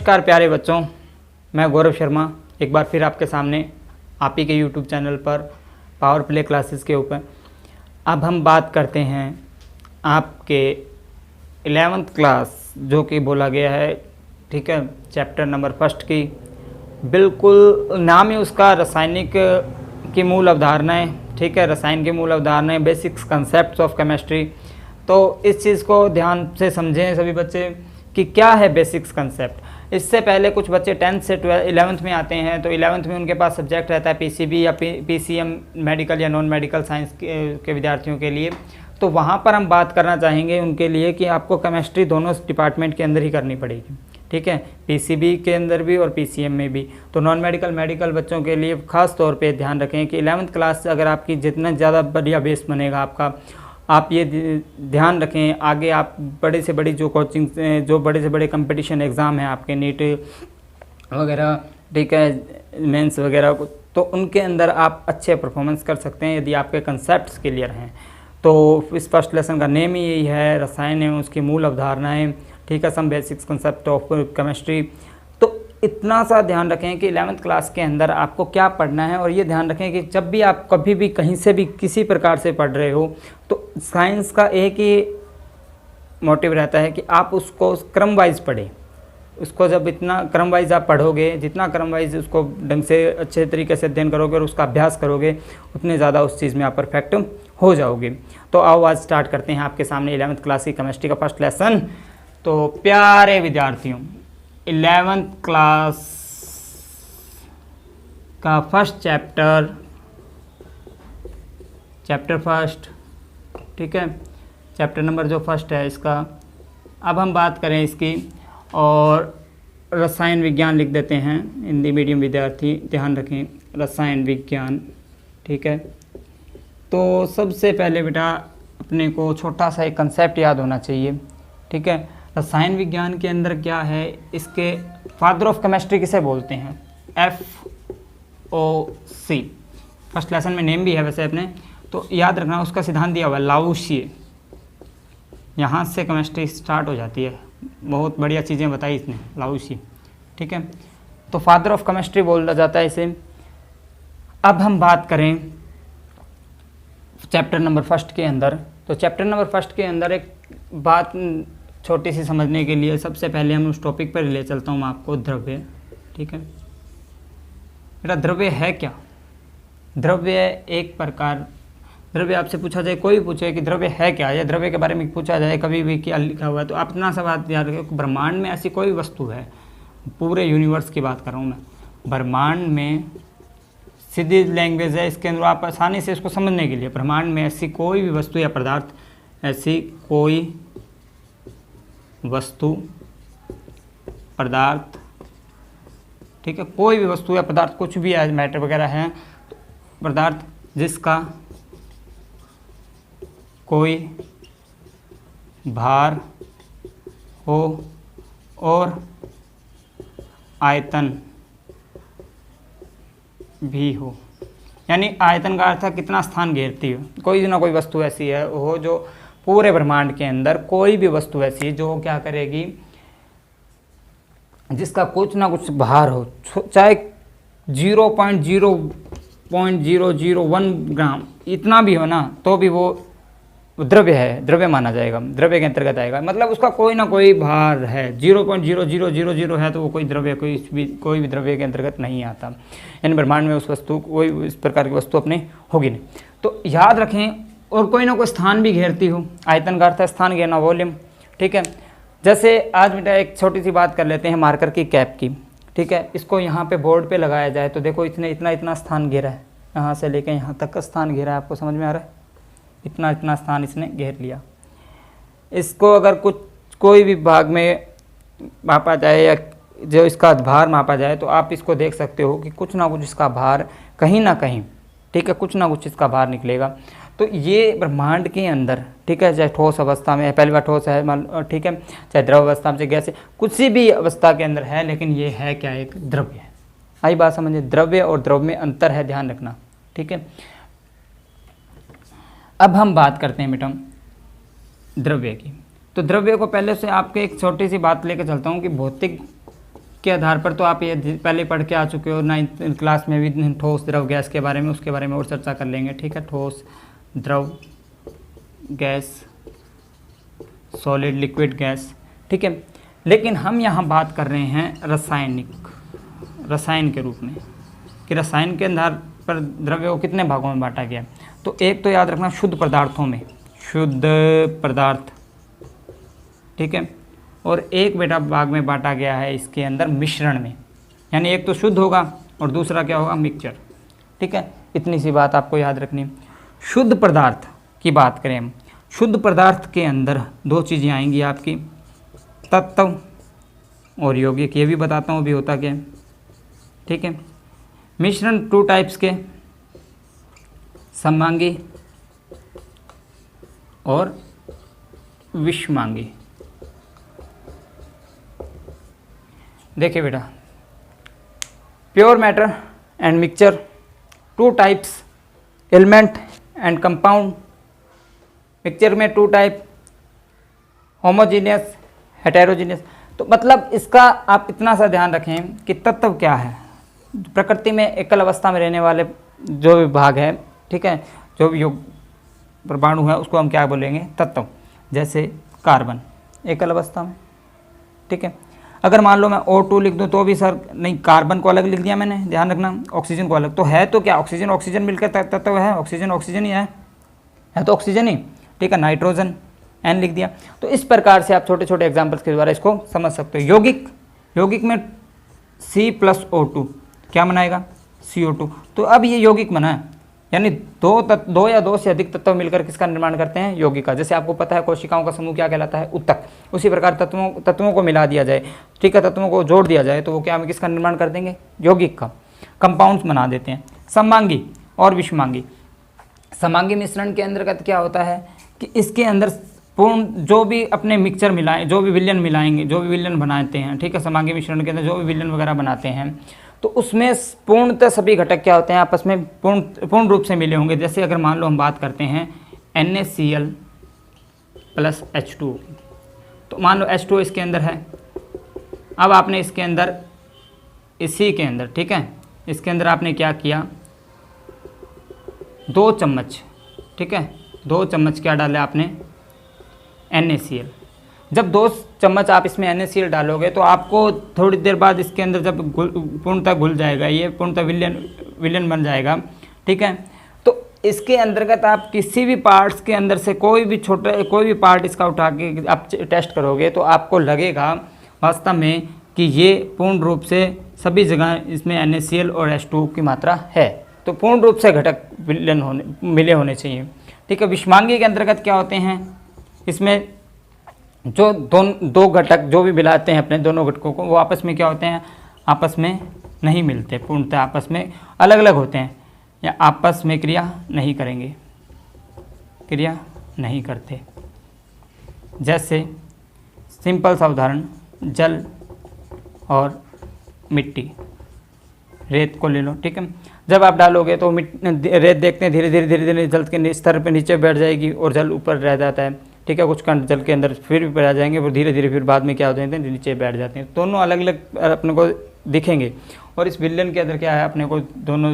नमस्कार प्यारे बच्चों, मैं गौरव शर्मा एक बार फिर आपके सामने आप ही के YouTube चैनल पर पावर प्ले क्लासेस के ऊपर। अब हम बात करते हैं आपके 11th क्लास जो कि बोला गया है, ठीक है, चैप्टर नंबर 1 की। बिल्कुल नाम ही उसका रासायनिक की मूल अवधारणाएँ, ठीक है, रसायन की मूल अवधारणाएँ, बेसिक्स कंसेप्ट्स ऑफ केमिस्ट्री। तो इस चीज़ को ध्यान से समझें सभी बच्चे कि क्या है बेसिक्स कंसेप्ट। इससे पहले कुछ बच्चे 10th से 11th में आते हैं, तो 11th में उनके पास सब्जेक्ट रहता है पीसीबी या पीसीएम, मेडिकल या नॉन मेडिकल साइंस के विद्यार्थियों के लिए। तो वहाँ पर हम बात करना चाहेंगे उनके लिए कि आपको केमिस्ट्री दोनों डिपार्टमेंट के अंदर ही करनी पड़ेगी, ठीक है, पीसीबी के अंदर भी और पीसीएम में भी। तो नॉन मेडिकल मेडिकल बच्चों के लिए ख़ास तौर पे ध्यान रखें कि 11th क्लास अगर आपकी जितना ज़्यादा बढ़िया बेस बनेगा आपका, आप ये ध्यान रखें आगे आप बड़े से बड़ी जो कोचिंग, जो बड़े से बड़े कंपटीशन एग्ज़ाम हैं आपके नीट वगैरह, ठीक है, मेंस वगैरह को, तो उनके अंदर आप अच्छे परफॉर्मेंस कर सकते हैं यदि आपके कंसेप्ट्स क्लियर हैं। तो इस फर्स्ट लेसन का नेम ही यही है, रसायन एवं उसकी मूल अवधारणाएं, ठीक है, some basics concept of chemistry. तो इतना सा ध्यान रखें कि 11th क्लास के अंदर आपको क्या पढ़ना है, और ये ध्यान रखें कि जब भी आप कभी भी कहीं से भी किसी प्रकार से पढ़ रहे हो तो साइंस का एक ही मोटिव रहता है कि आप उसको क्रम वाइज पढ़ें। उसको जब इतना क्रम वाइज आप पढ़ोगे, जितना क्रम वाइज उसको ढंग से अच्छे तरीके से अध्ययन करोगे और उसका अभ्यास करोगे, उतने ज़्यादा उस चीज़ में आप परफेक्ट हो जाओगे। तो आओ आज स्टार्ट करते हैं आपके सामने 11th क्लास की केमिस्ट्री का फर्स्ट लेसन। तो प्यारे विद्यार्थियों, 11th क्लास का फर्स्ट चैप्टर फर्स्ट, ठीक है, चैप्टर नंबर जो फर्स्ट है इसका, अब हम बात करें इसकी, और रसायन विज्ञान लिख देते हैं। हिंदी मीडियम विद्यार्थी ध्यान रखें, रसायन विज्ञान, ठीक है। तो सबसे पहले बेटा अपने को छोटा सा एक कंसेप्ट याद होना चाहिए, ठीक है। रसायन विज्ञान के अंदर क्या है, इसके फादर ऑफ केमिस्ट्री किसे बोलते हैं, FOC। फर्स्ट लेसन में नेम भी है वैसे अपने, तो याद रखना उसका सिद्धांत दिया हुआ है लावोसिए। यहाँ से केमिस्ट्री स्टार्ट हो जाती है, बहुत बढ़िया चीज़ें बताई इसने, लावोसिए, ठीक है। तो फादर ऑफ केमिस्ट्री बोला जाता है इसे। अब हम बात करें चैप्टर नंबर 1 के अंदर। तो चैप्टर नंबर 1 के अंदर एक बात छोटी सी समझने के लिए सबसे पहले हम उस टॉपिक पर ले चलता हूँ आपको, द्रव्य, ठीक है। बेटा द्रव्य है क्या? द्रव्य एक प्रकार, द्रव्य आपसे पूछा जाए, कोई पूछे कि द्रव्य है क्या, या द्रव्य के बारे में पूछा जाए कभी भी क्या लिखा हुआ है, तो आप इतना सा बात याद रखें, ब्रह्मांड में ऐसी कोई वस्तु है, पूरे यूनिवर्स की बात कर रहा हूँ मैं, ब्रह्मांड में सीधी लैंग्वेज है इसके अंदर, आप आसानी से इसको समझने के लिए, ब्रह्मांड में ऐसी कोई भी वस्तु या पदार्थ, ऐसी कोई वस्तु पदार्थ, ठीक है, कोई भी वस्तु या पदार्थ, कुछ भी है, मैटर वगैरह है, पदार्थ जिसका कोई भार हो और आयतन भी हो, यानी आयतन का अर्थ है कितना स्थान घेरती हो। कोई ना कोई वस्तु ऐसी है वो जो पूरे ब्रह्मांड के अंदर, कोई भी वस्तु ऐसी जो क्या करेगी, जिसका कुछ ना कुछ भार हो, चाहे 0.001 ग्राम इतना भी हो ना, तो भी वो द्रव्य है, द्रव्य माना जाएगा, द्रव्य के अंतर्गत आएगा। मतलब उसका कोई ना कोई भार है, 0.0000 है तो वो कोई द्रव्य, कोई भी द्रव्य के अंतर्गत नहीं आता। यानी ब्रह्मांड में उस वस्तु, कोई इस प्रकार की वस्तु अपने होगी नहीं। तो याद रखें, और कोई ना कोई स्थान भी घेरती हो, आयतन का अर्थ है स्थान घेरना, वॉल्यूम, ठीक है। जैसे आज बेटा एक छोटी सी बात कर लेते हैं मार्कर की कैप की, ठीक है। इसको यहाँ पे बोर्ड पे लगाया जाए तो देखो इसने इतना स्थान घेरा है, यहाँ से लेकर यहाँ तक का स्थान घेरा है, आपको समझ में आ रहा है, इतना स्थान इसने घेर लिया। इसको अगर कोई भी भाग में मापा जाए या जो इसका भार मापा जाए, तो आप इसको देख सकते हो कि कुछ ना कुछ इसका भार कहीं ना कहीं, ठीक है, कुछ ना कुछ इसका भार निकलेगा। तो ये ब्रह्मांड के अंदर, ठीक है, चाहे ठोस अवस्था में है, पहली बार ठोस है, ठीक है, चाहे द्रव अवस्था में, चाहे गैस, कुछ भी अवस्था के अंदर है, लेकिन ये है क्या, एक द्रव्य है। आई बात समझिए, द्रव्य और द्रव में अंतर है, ध्यान रखना, ठीक है। अब हम बात करते हैं बेटा द्रव्य की। तो द्रव्य को पहले से आपके एक छोटी सी बात लेकर चलता हूँ कि भौतिक के आधार पर तो आप ये पहले पढ़ के आ चुके हो 9th क्लास में भी, ठोस द्रव गैस के बारे में, उसके बारे में और चर्चा कर लेंगे। ठीक है, ठोस द्रव गैस, सॉलिड लिक्विड गैस। ठीक है, लेकिन हम यहाँ बात कर रहे हैं रसायन के रूप में, कि रसायन के आधार पर द्रव्य को कितने भागों में बांटा गया। तो एक तो याद रखना शुद्ध पदार्थों में, शुद्ध पदार्थ, ठीक है, और एक बेटा भाग में बांटा गया है इसके अंदर मिश्रण में, यानी एक तो शुद्ध होगा और दूसरा क्या होगा, मिक्सचर। ठीक है, इतनी सी बात आपको याद रखनी। शुद्ध पदार्थ की बात करें हम, शुद्ध पदार्थ के अंदर दो चीज़ें आएंगी आपकी, तत्व और यौगिक। ये भी बताता हूँ भी होता क्या है। ठीक है, मिश्रण 2 टाइप्स के, सममांगी और विषमांगी। देखिए बेटा, pure matter and mixture, 2 types, element and compound. Mixture में 2 टाइप, होमोजीनियस, हेटेरोजीनियस। तो मतलब इसका आप इतना सा ध्यान रखें कि तत्व क्या है। प्रकृति में एकल अवस्था में रहने वाले जो भी भाग है, ठीक है, जो भी योग परमाणु है, उसको हम क्या बोलेंगे, तत्व। जैसे कार्बन एकल अवस्था में। ठीक है, अगर मान लो मैं O2 लिख दूं तो भी सर नहीं, कार्बन को अलग लिख दिया मैंने, ध्यान रखना, ऑक्सीजन को अलग। तो है तो क्या, ऑक्सीजन ऑक्सीजन मिलकर तत्व है, ऑक्सीजन ऑक्सीजन ही है तो ऑक्सीजन ही। ठीक है, नाइट्रोजन N लिख दिया। तो इस प्रकार से आप छोटे छोटे एग्जाम्पल्स के द्वारा इसको समझ सकते हो। यौगिक में C+O2 क्या बनाएगा, CO2। तो अब ये यौगिक बना है, यानी दो या दो से अधिक तत्व मिलकर किसका निर्माण करते हैं, यौगिक का। जैसे आपको पता है कोशिकाओं का समूह क्या कहलाता है, ऊतक। उसी प्रकार तत्वों को मिला दिया जाए, ठीक है, तत्वों को जोड़ दिया जाए तो वो क्या, किसका निर्माण कर देंगे, यौगिक का, कंपाउंड्स बना देते हैं। सममांगी और विषमांगी। समांगी मिश्रण के अंतर्गत क्या होता है कि इसके अंदर पूर्ण जो भी अपने मिक्सचर मिलाएं, जो भी विलयन मिलाएंगे, जो भी विलयन बनाते हैं, ठीक है, समांगी मिश्रण के अंदर जो भी विलयन वगैरह बनाते हैं, तो उसमें पूर्णतः सभी घटक क्या होते हैं, आपस में पूर्ण रूप से मिले होंगे। जैसे अगर मान लो हम बात करते हैं NaCl + H2, तो मान लो H2 इसके अंदर है। अब आपने इसके अंदर, इसी के अंदर, ठीक है, इसके अंदर आपने क्या किया, 2 चम्मच, ठीक है, 2 चम्मच क्या डाले आपने, NaCl। जब 2 चम्मच आप इसमें NaCl डालोगे तो आपको थोड़ी देर बाद इसके अंदर जब पूर्णतः घुल जाएगा, ये पूर्णतः विलयन बन जाएगा। ठीक है, तो इसके अंतर्गत आप किसी भी पार्ट्स के अंदर से कोई भी पार्ट इसका उठा के आप टेस्ट करोगे तो आपको लगेगा वास्तव में कि ये पूर्ण रूप से सभी जगह इसमें NaCl और H2 की मात्रा है। तो पूर्ण रूप से घटक मिले होने चाहिए। ठीक है, विषमांगी के अंतर्गत क्या होते हैं, इसमें जो दो घटक जो भी मिलाते हैं अपने दोनों घटकों को, वो आपस में क्या होते हैं, आपस में नहीं मिलते, पूर्णतः आपस में अलग अलग होते हैं या आपस में क्रिया नहीं करेंगे, क्रिया नहीं करते। जैसे सिंपल सा उदाहरण, जल और मिट्टी, रेत को ले लो। ठीक है, जब आप डालोगे तो रेत देखते हैं धीरे धीरे जल के स्तर पे नीचे बैठ जाएगी और जल ऊपर रह जाता है। ठीक है, कुछ कण जल के अंदर फिर भी आ जाएंगे, वो धीरे धीरे फिर बाद में क्या हो जाते हैं, नीचे बैठ जाते हैं। दोनों अलग अलग अपने को दिखेंगे। और इस विलयन के अंदर क्या है, अपने को दोनों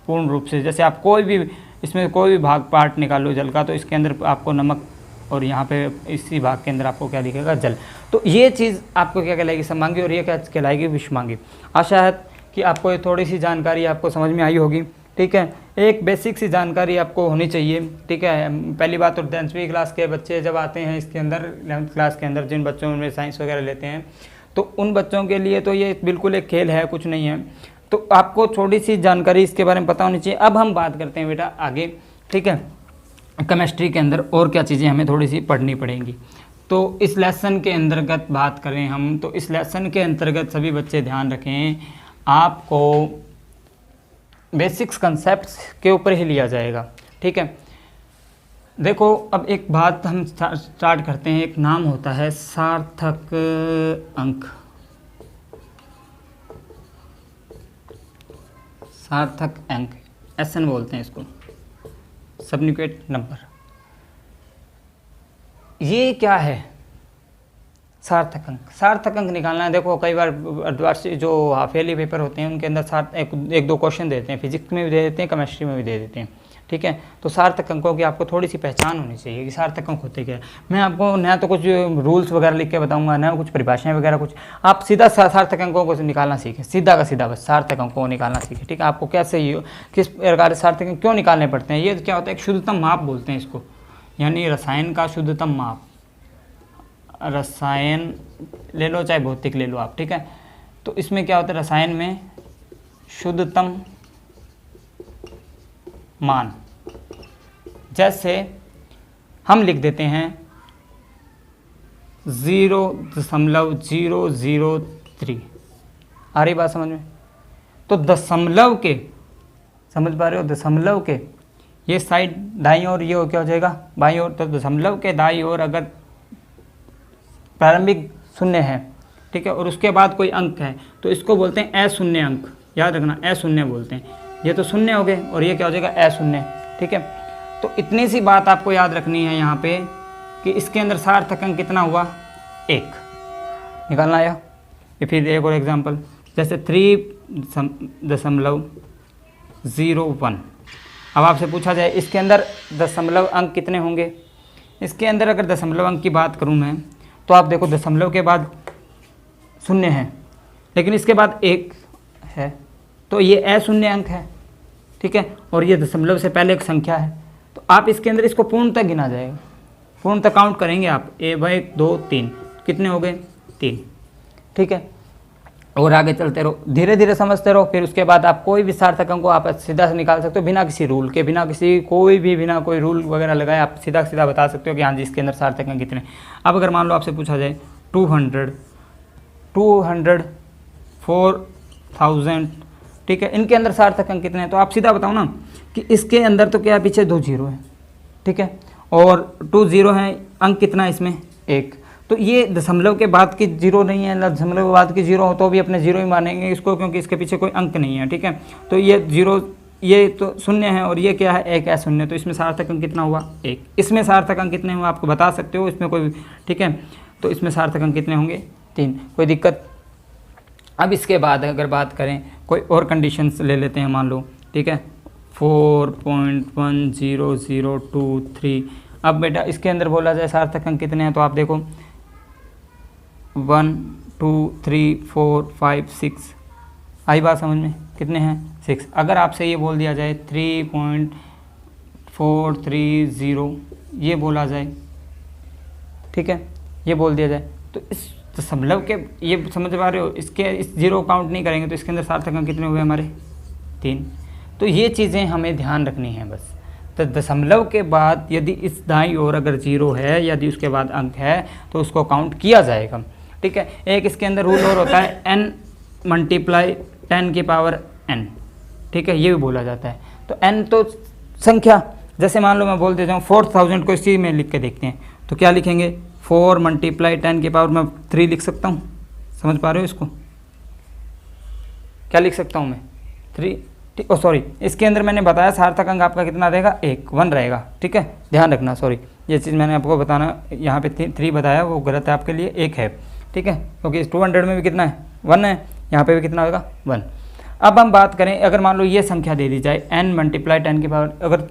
पूर्ण रूप से, जैसे आप कोई भी इसमें कोई भी भाग पार्ट निकालो जल का, तो इसके अंदर आपको नमक, और यहाँ पे इसी भाग के अंदर आपको क्या दिखेगा, जल। तो ये चीज़ आपको क्या कहलाएगी, सममांगी, और ये क्या कहलाएगी, विषमांगी। आशा है कि आपको ये थोड़ी सी जानकारी आपको समझ में आई होगी। ठीक है, एक बेसिक सी जानकारी आपको होनी चाहिए। ठीक है, पहली बात तो 10वीं क्लास के बच्चे जब आते हैं इसके अंदर, 11th क्लास के अंदर जिन बच्चों में साइंस वगैरह लेते हैं, तो उन बच्चों के लिए तो ये बिल्कुल एक खेल है, कुछ नहीं है। तो आपको थोड़ी सी जानकारी इसके बारे में पता होनी चाहिए। अब हम बात करते हैं बेटा आगे। ठीक है, केमिस्ट्री के अंदर और क्या चीज़ें हमें थोड़ी सी पढ़नी पड़ेंगी। तो इस लेसन के अंतर्गत बात करें हम, तो इस लेसन के अंतर्गत सभी बच्चे ध्यान रखें, आपको बेसिक्स कंसेप्ट्स के ऊपर ही लिया जाएगा। ठीक है, देखो अब एक बात हम स्टार्ट करते हैं। एक नाम होता है सार्थक अंक, सार्थक अंक, SN बोलते हैं इसको, सब्स्टिट्यूट नंबर। ये क्या है, सार्थक अंक, सार्थक अंक निकालना है। देखो कई बार अर्धवार्षिक जो हाफ ईयरली पेपर होते हैं उनके अंदर एक दो क्वेश्चन देते हैं, फिजिक्स में भी दे देते हैं, केमिस्ट्री में भी दे देते हैं, ठीक है। तो सार्थक अंकों की आपको थोड़ी सी पहचान होनी चाहिए कि सार्थक अंक होते क्या है। मैं आपको नया तो कुछ रूल्स वगैरह लिख के बताऊंगा, नया कुछ परिभाषाएं वगैरह कुछ, आप सीधा सार्थक अंकों को निकालना सीखें, सीधा का सीधा बस सार्थक अंकों को निकालना सीखें, ठीक है। आपको कैसे किस प्रकार से सार्थक अंक क्यों निकालने पड़ते हैं, ये क्या होता है, एक शुद्धतम माप बोलते हैं इसको, यानी रसायन का शुद्धतम माप, रसायन ले लो चाहे भौतिक ले लो आप, ठीक है। तो इसमें क्या होता है, रसायन में शुद्धतम मान, जैसे हम लिख देते हैं 0.003, आ रही बात समझ में। तो दशमलव के, समझ पा रहे हो, दशमलव के ये साइड दाईं ओर, ये क्या हो जाएगा बाईं ओर। तो दशमलव के दाईं ओर अगर प्रारंभिक शून्य है, ठीक है, और उसके बाद कोई अंक है तो इसको बोलते हैं अशून्य अंक, याद रखना अशून्य बोलते हैं। ये तो शून्य हो गए और ये क्या हो जाएगा अशून्य, ठीक है। तो इतनी सी बात आपको याद रखनी है यहाँ पे कि इसके अंदर सार्थक अंक कितना हुआ, 1 निकालना आया। ये फिर एक और एग्जांपल, जैसे 3.01। अब आपसे पूछा जाए इसके अंदर दशमलव अंक कितने होंगे। इसके अंदर अगर दशमलव अंक की बात करूँ मैं तो आप देखो दशमलव के बाद शून्य है लेकिन इसके बाद 1 है, तो ये अशून्य अंक है, ठीक है, और ये दशमलव से पहले एक संख्या है। तो आप इसके अंदर इसको पूर्णतः गिना जाएगा, पूर्णतः काउंट करेंगे आप, 1 2 3 कितने हो गए 3, ठीक है। और आगे चलते रहो, धीरे धीरे समझते रहो, फिर उसके बाद आप कोई भी सार्थक अंक को आप सीधा से निकाल सकते हो, बिना किसी रूल के, बिना किसी बिना कोई रूल वगैरह लगाए आप सीधा सीधा बता सकते हो कि हाँ जी इसके अंदर सार्थक अंक कितने। अब अगर मान लो आपसे पूछा जाए 200, 4,000, ठीक है, इनके अंदर सार्थक अंक कितने हैं, तो आप सीधा बताओ ना कि इसके अंदर तो क्या पीछे 2 0 है, ठीक है, और 2 0 है, अंक कितना है इसमें 1। तो ये दशमलव के बाद की 0 नहीं है, दशमलव के बाद की 0 हो तो भी अपने 0 ही मानेंगे इसको, क्योंकि इसके पीछे कोई अंक नहीं है, ठीक है। तो ये 0, ये तो शून्य है और ये क्या है 1 अशून्य, तो इसमें सार्थक अंक कितना हुआ 1। इसमें सार्थक अंक कितने हुए आपको बता सकते हो, इसमें कोई, ठीक है। तो इसमें सार्थक अंक कितने होंगे 3, कोई दिक्कत। अब इसके बाद अगर बात करें कोई और कंडीशंस ले लेते हैं, मान लो, ठीक है, 4.1003। अब बेटा इसके अंदर बोला जाए सार्थक अंक कितने हैं, तो आप देखो 1 2 3 4 5 6, आई बात समझ में, कितने हैं 6। अगर आपसे ये बोल दिया जाए 3.430 ये बोला जाए, ठीक है, ये बोल दिया जाए, तो इस दशमलव के, ये समझ पा रहे हो, इसके इस 0 काउंट नहीं करेंगे तो इसके अंदर सार्थक अंक कितने हुए हमारे 3। तो ये चीज़ें हमें ध्यान रखनी है बस। तो दशमलव के बाद यदि इस दाईं ओर अगर 0 है, यदि उसके बाद अंक है तो उसको काउंट किया जाएगा, ठीक है। एक इसके अंदर रूल और होता है n × 10⁻n, ठीक है, ये भी बोला जाता है। तो n तो संख्या, जैसे मान लो मैं बोल देता हूँ 4000 को इसी में लिख के देखते हैं, तो क्या लिखेंगे 4 × 10⁻³ लिख सकता हूँ, समझ पा रहे हो इसको, क्या लिख सकता हूँ मैं 3, ठीक, सॉरी, इसके अंदर मैंने बताया सार्थक अंक आपका कितना रहेगा 1 रहेगा, ठीक है, ध्यान रखना। सॉरी, ये चीज़ मैंने आपको बताना, यहाँ पे 3 बताया वो गलत है आपके लिए, 1 है, ठीक है, क्योंकि 200 में भी कितना है 1 है, यहाँ पे भी कितना होगा 1। अब हम बात करें, अगर मान लो ये संख्या दे दी जाए n × 10⁻, अगर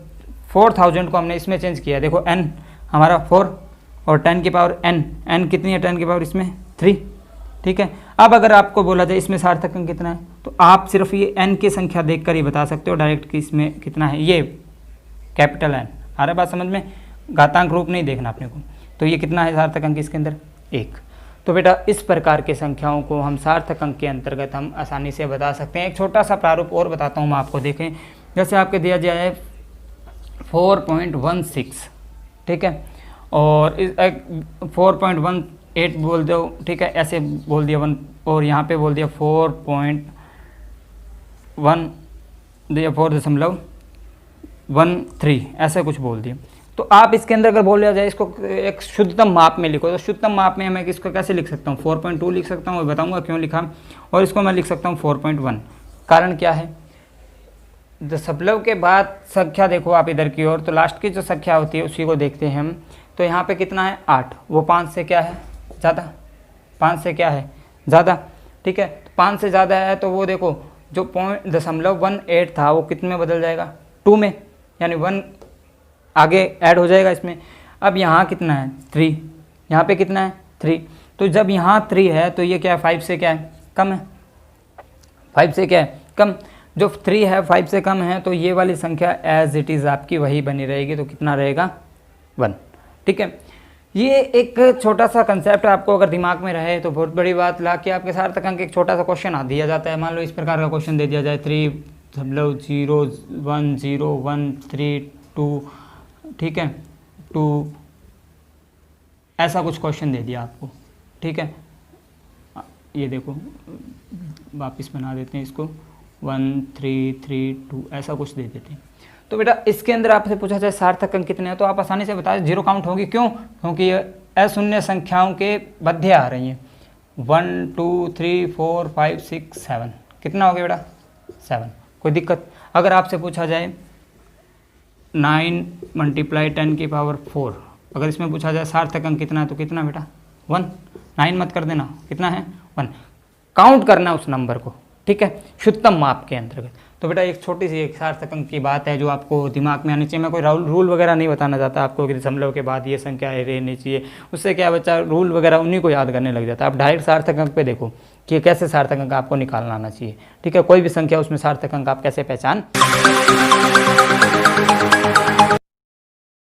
4000 को हमने इसमें चेंज किया, देखो n हमारा 4 और 10⁻n कितनी है 10 इसमें 3, ठीक है। अब अगर आपको बोला जाए इसमें सार्थक अंक कितना है, तो आप सिर्फ ये n की संख्या देखकर ही बता सकते हो डायरेक्ट कि इसमें कितना है, ये कैपिटल N, आ रहा बात समझ में, घातांक रूप नहीं देखना अपने को। तो ये कितना है सार्थक अंक इसके अंदर 1। तो बेटा इस प्रकार के संख्याओं को हम सार्थक अंक के अंतर्गत हम आसानी से बता सकते हैं। एक छोटा सा प्रारूप और बताता हूँ मैं आपको, देखें, जैसे आपके दिया जाए 4.16, ठीक है, और 4.18 बोल दो, ठीक है, ऐसे बोल दिया 1, और यहाँ पे बोल दिया 4.13 ऐसे कुछ बोल दिया। तो आप इसके अंदर अगर बोल जाए इसको एक शुद्धतम माप में लिखो, तो शुद्धतम माप में मैं इसको कैसे लिख सकता हूँ 4.2 लिख सकता हूँ, बताऊँगा क्यों लिखा, और इसको मैं लिख सकता हूँ 4.1। कारण क्या है, दशमलव के बाद संख्या देखो आप इधर की ओर, तो लास्ट की जो संख्या होती है उसी को देखते हैं हम। तो यहाँ पे कितना है 8, वो 5 से क्या है ज़्यादा, 5 से क्या है ज़्यादा, ठीक है। तो 5 से ज़्यादा है तो वो देखो जो 0.18 था वो कितने में बदल जाएगा, 2 में, यानी 1 आगे ऐड हो जाएगा इसमें। अब यहाँ कितना है 3, यहाँ पे कितना है 3, तो जब यहाँ 3 है तो ये क्या है 5 से क्या है कम है, 5 से क्या है कम, जो 3 है 5 से कम है तो ये वाली संख्या एज इट इज़ आपकी वही बनी रहेगी, तो कितना रहेगा 1, ठीक है। ये एक छोटा सा कंसेप्ट आपको अगर दिमाग में रहे तो बहुत बड़ी बात, ला के आपके सार्थक अंक एक छोटा सा क्वेश्चन आ दिया जाता है। मान लो इस प्रकार का क्वेश्चन दे दिया जाए 3.01013.2, ठीक है 2, ऐसा कुछ क्वेश्चन दे दिया आपको, ठीक है। ये देखो वापस बना देते हैं इसको 1332, ऐसा कुछ दे देते हैं। तो बेटा इसके अंदर आपसे पूछा जाए सार्थक अंक कितने हैं तो आप आसानी से बता, जीरो काउंट होगी, क्यों, क्योंकि ये अशून्य संख्याओं के मध्य आ रही हैं। 1 2 3 4 5 6 7, कितना हो गया बेटा 7, कोई दिक्कत। अगर आपसे पूछा जाए 9 × 10⁴, अगर इसमें पूछा जाए सार्थक अंक कितना है तो कितना बेटा 1, 9 मत कर देना, कितना है 1, काउंट करना उस नंबर को, ठीक है, शुद्धतम माप के अंतर्गत। तो बेटा एक छोटी सी एक सार्थक अंक की बात है जो आपको दिमाग में आनी चाहिए। मैं कोई रूल वगैरह नहीं बताना चाहता आपको कि दशमलव के बाद ये संख्या रहनी चाहिए, उससे क्या बच्चा रूल वगैरह उन्हीं को याद करने लग जाता है। आप डायरेक्ट सार्थक अंक पे देखो कि कैसे सार्थक अंक आपको निकालना आना चाहिए, ठीक है। कोई भी संख्या उसमें सार्थक अंक आप कैसे पहचान